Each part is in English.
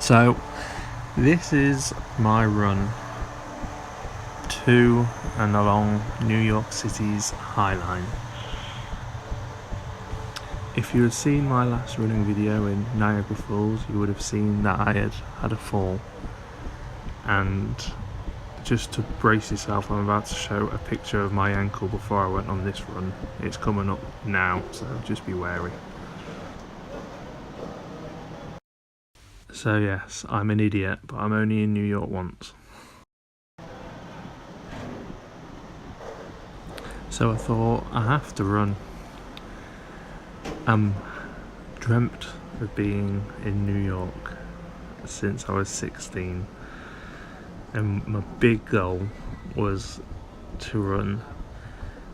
So this is my run to and along New York City's High Line. If you had seen my last running video in Niagara Falls, you would have seen that I had a fall. And just to brace yourself, I'm about to show a picture of my ankle before I went on this run. It's coming up now, so just be wary. So yes, I'm an idiot, but I'm only in New York once. So I thought, I have to run. Dreamt of being in New York since I was 16. And my big goal was to run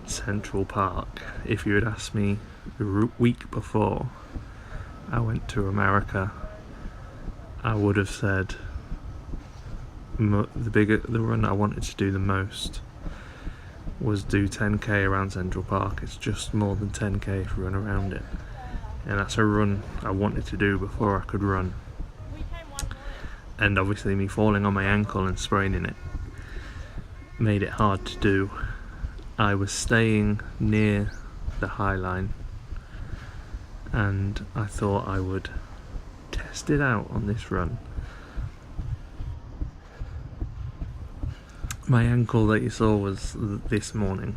Central Park. If you had asked me the week before I went to America, I would have said the run I wanted to do the most was do 10k around Central Park. It's just more than 10k if you run around it, and that's a run I wanted to do before I could run. And obviously me falling on my ankle and spraining it made it hard to do. I was staying near the High Line and I thought I would test it out on this run. My ankle that you saw was this morning,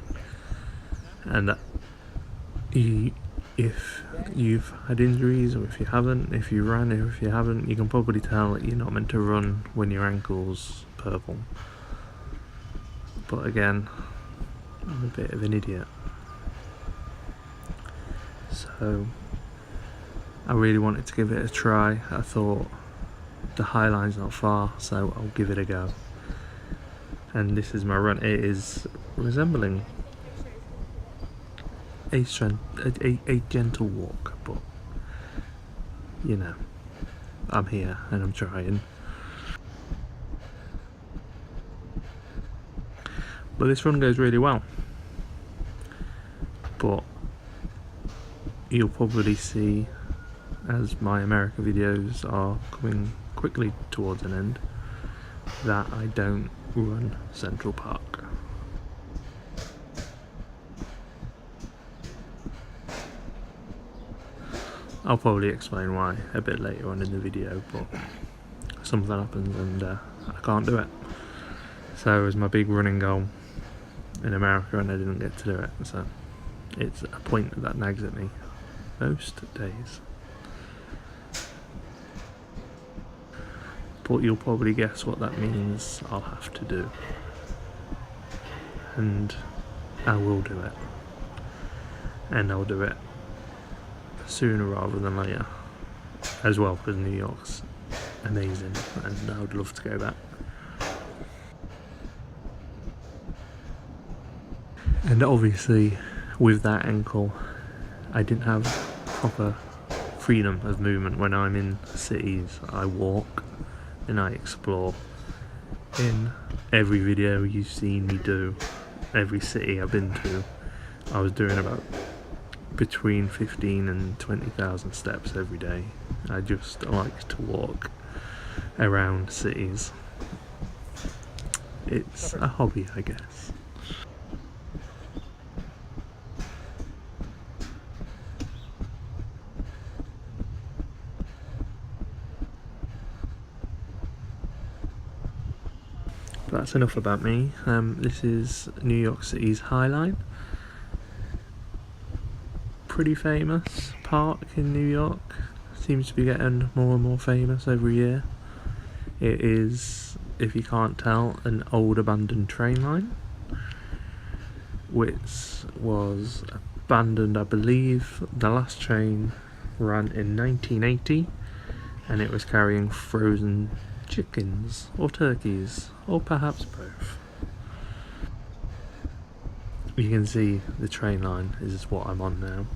and if you've had injuries, or if you haven't, if you ran, or if you haven't, you can probably tell that you're not meant to run when your ankle's purple. But again, I'm a bit of an idiot. So I really wanted to give it a try. I thought the High Line's not far, so I'll give it a go. And this is my run. It is resembling a gentle walk, but you know, I'm here and I'm trying. But this run goes really well. But you'll probably see, as my America videos are coming quickly towards an end, that I don't run Central Park. I'll probably explain why a bit later on in the video, but something happens and I can't do it. So it was my big running goal in America and I didn't get to do it, so it's a point that nags at me most days. But you'll probably guess what that means I'll have to do. And I will do it. And I'll do it sooner rather than later. As well, because New York's amazing and I would love to go back. And obviously, with that ankle, I didn't have proper freedom of movement. When I'm in cities, I walk and I explore. In every video you've seen me do, every city I've been to, I was doing about between 15 and 20,000 steps every day. I just like to walk around cities. It's a hobby, I guess. That's enough about me. This is New York City's High Line. Pretty famous park in New York. Seems to be getting more and more famous every year. It is, if you can't tell, an old abandoned train line, which was abandoned, I believe. The last train ran in 1980 and it was carrying frozen chickens or turkeys, or perhaps both. You can see the train line is what I'm on now,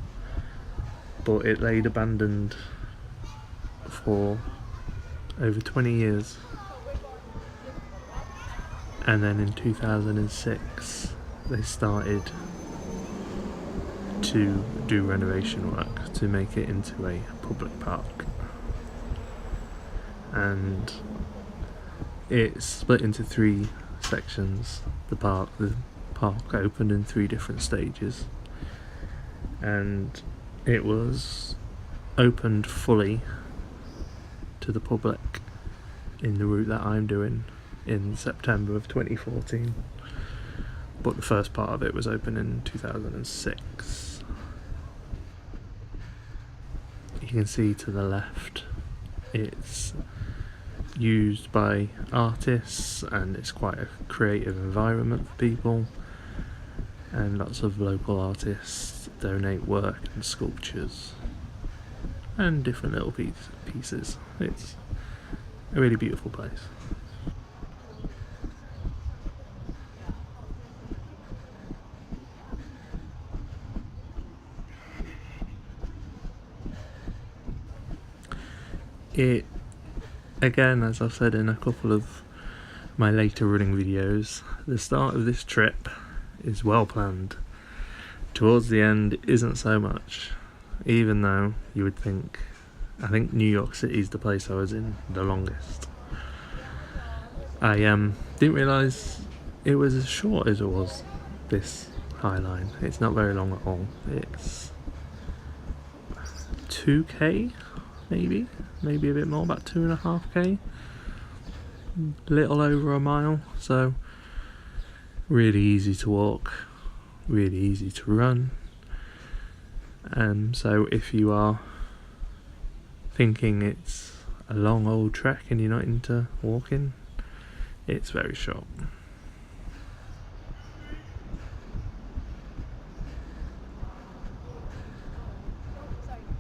but it laid abandoned for over 20 years, and then in 2006 they started to do renovation work to make it into a public park. and it's split into 3 sections. The park opened in 3 different stages, and it was opened fully to the public in the route that I'm doing in September of 2014, but the first part of it was open in 2006. You can see to the left it's used by artists, and it's quite a creative environment for people, and lots of local artists donate work and sculptures and different little pieces. It's a really beautiful place. It, again, as I've said in a couple of my later running videos, the start of this trip is well planned. Towards the end isn't so much, even though you would think, I think New York City is the place I was in the longest. I didn't realise it was as short as it was, this High Line. It's not very long at all. It's 2k, maybe a bit more, about 2.5k, little over a mile, so really easy to walk, really easy to run. So if you are thinking it's a long old trek and you're not into walking, it's very short.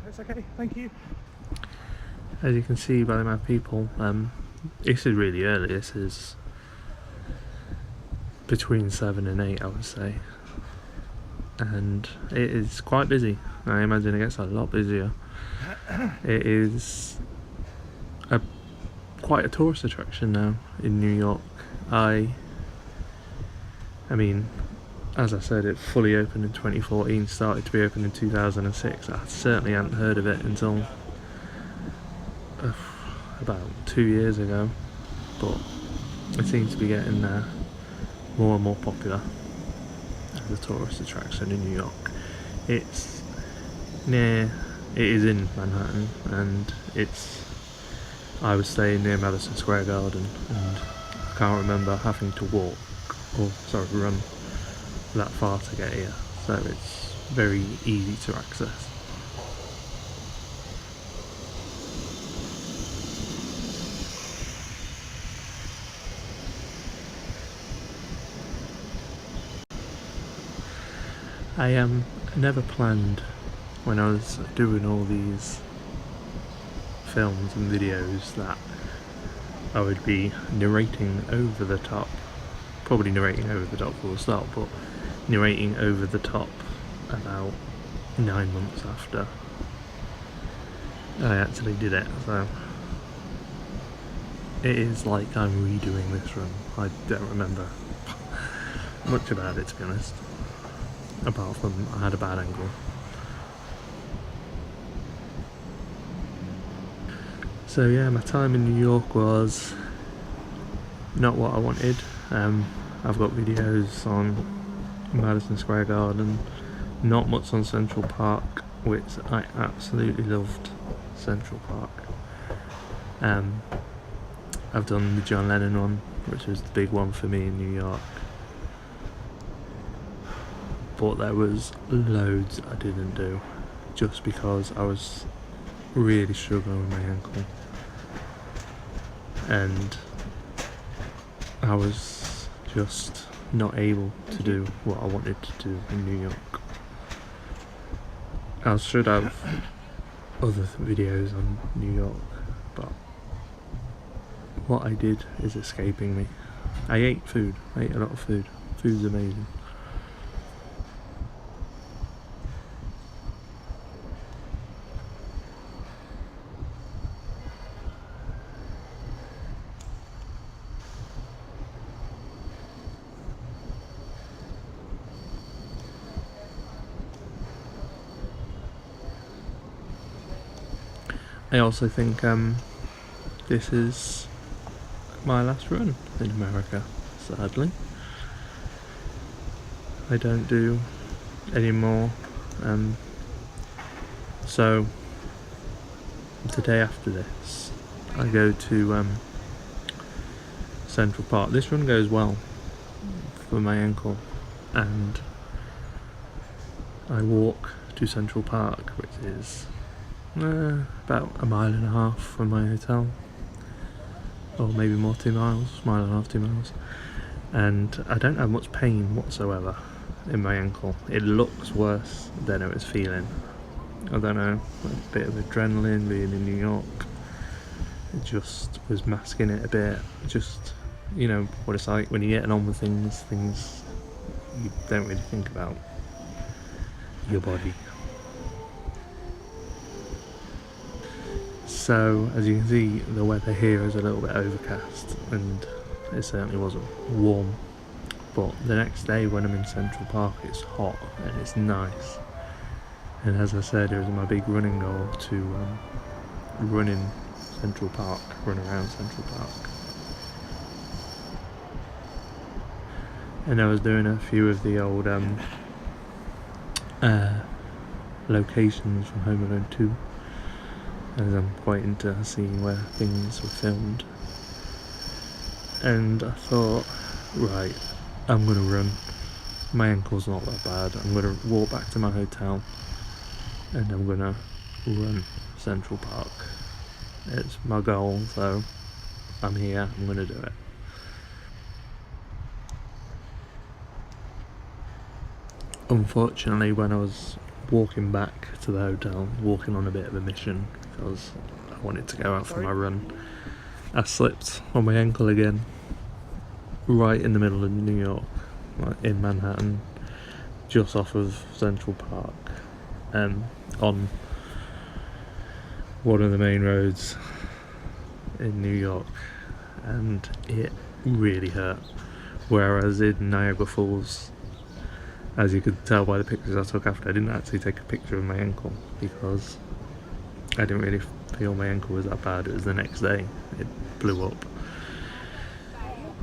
That's okay, thank you. As you can see by the amount of people, this is really early. This is between 7 and 8, I would say, and it is quite busy. I imagine it gets a lot busier. It is quite a tourist attraction now in New York. I mean, as I said, it fully opened in 2014, started to be open in 2006. I certainly hadn't heard of it until about 2 years ago, but it seems to be getting more and more popular as a tourist attraction in New York. It is in Manhattan, and I was staying near Madison Square Garden, and I can't remember having to run that far to get here, so it's very easy to access. I never planned, when I was doing all these films and videos, that I would be narrating over the top. Probably narrating over the top full stop, but narrating over the top about 9 months after I actually did it. So it is like I'm redoing this run. I don't remember much about it, to be honest, apart from I had a bad angle. So yeah, my time in New York was not what I wanted. I've got videos on Madison Square Garden, not much on Central Park, which I absolutely loved. Central Park. I've done the John Lennon one, which was the big one for me in New York, but there was loads I didn't do just because I was really struggling with my ankle, and I was just not able to do what I wanted to do in New York. I should have other videos on New York, but what I did is escaping me. I ate a lot of food. Food's amazing. I also think this is my last run in America, sadly. I don't do any more. So the day after this, I go to Central Park. This run goes well for my ankle, and I walk to Central Park, which is about 1.5 miles from my hotel, or maybe more, 2 miles, 1.5 miles, 2 miles, and I don't have much pain whatsoever in my ankle. It looks worse than it was feeling. I don't know, a bit of adrenaline being in New York, it just was masking it a bit. Just, you know what it's like when you're getting on with things you don't really think about your body. So as you can see, the weather here is a little bit overcast, and it certainly wasn't warm. But the next day when I'm in Central Park, it's hot and it's nice. And as I said, it was my big running goal to run in Central Park, run around Central Park. And I was doing a few of the old locations from Home Alone 2, as I'm quite into seeing where things were filmed. And I thought, right, I'm gonna run. My ankle's not that bad. I'm gonna walk back to my hotel and I'm gonna run Central Park. It's my goal, so I'm here, I'm gonna do it. Unfortunately, when I was walking back to the hotel, walking on a bit of a mission because I wanted to go out for my run, I slipped on my ankle again, right in the middle of New York, like in Manhattan, just off of Central Park, on one of the main roads in New York, and it really hurt. Whereas in Niagara Falls, as you could tell by the pictures I took after, I didn't actually take a picture of my ankle because I didn't really feel my ankle was that bad. It was the next day it blew up.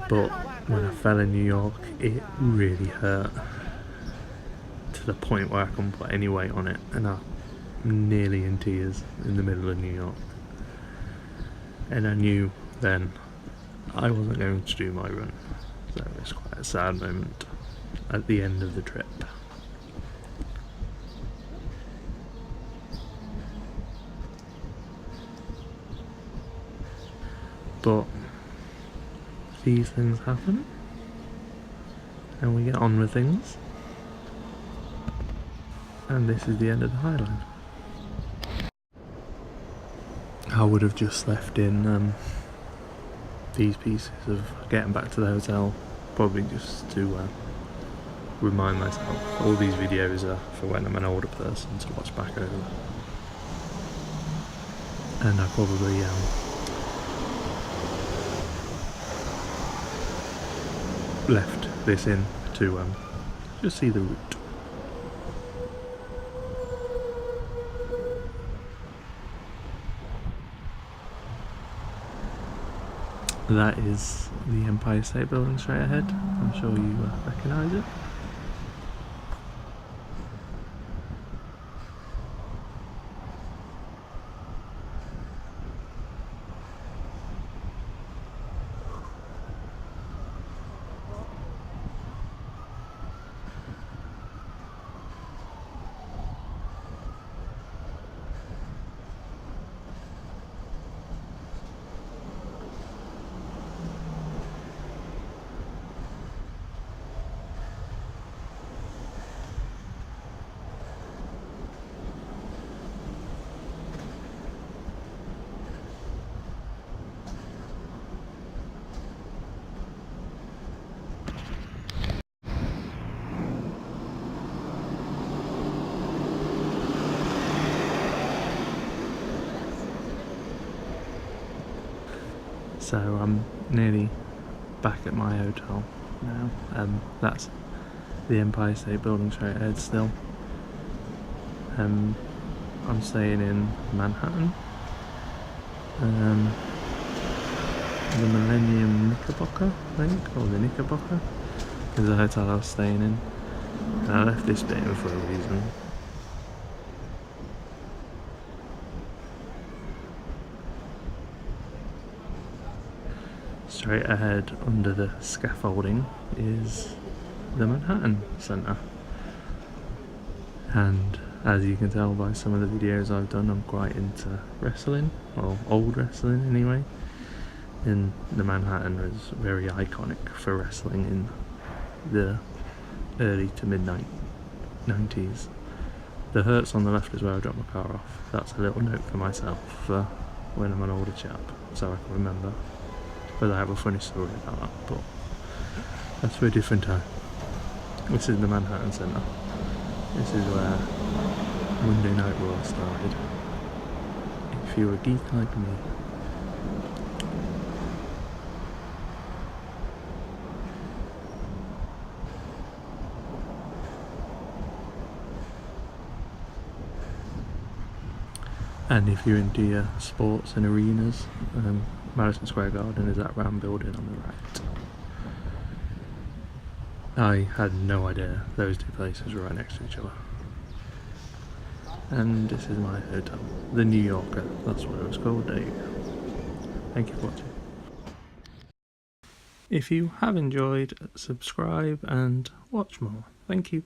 But when I fell in New York, it really hurt to the point where I couldn't put any weight on it, and I'm nearly in tears in the middle of New York. And I knew then I wasn't going to do my run, so it was quite a sad moment at the end of the trip. But these things happen, and we get on with things, and this is the end of the Highline. I would have just left in these pieces of getting back to the hotel, probably just to remind myself. All these videos are for when I'm an older person to watch back over, and I probably left this in to just see the route. That is the Empire State Building straight ahead. I'm sure you recognise it. So I'm nearly back at my hotel now. That's the Empire State Building straight ahead still. I'm staying in Manhattan. the Millennium Knickerbocker, I think, or the Knickerbocker, is the hotel I was staying in. And I left this bit in for a reason. Straight ahead under the scaffolding is the Manhattan Centre. And as you can tell by some of the videos I've done, I'm quite into wrestling, or old wrestling anyway. And the Manhattan was very iconic for wrestling in the early to mid 90s. The Hertz on the left is where I dropped my car off. That's a little note for myself for when I'm an older chap, so I can remember. But I have a funny story about that, but that's for a different time. This is the Manhattan Centre. This is where Monday Night Raw started. If you're a geek like me. And if you're into your sports and arenas, Madison Square Garden is that round building on the right. I had no idea those two places were right next to each other. And this is my hotel, the New Yorker, that's what it was called. There you go. Thank you for watching. If you have enjoyed, subscribe and watch more. Thank you.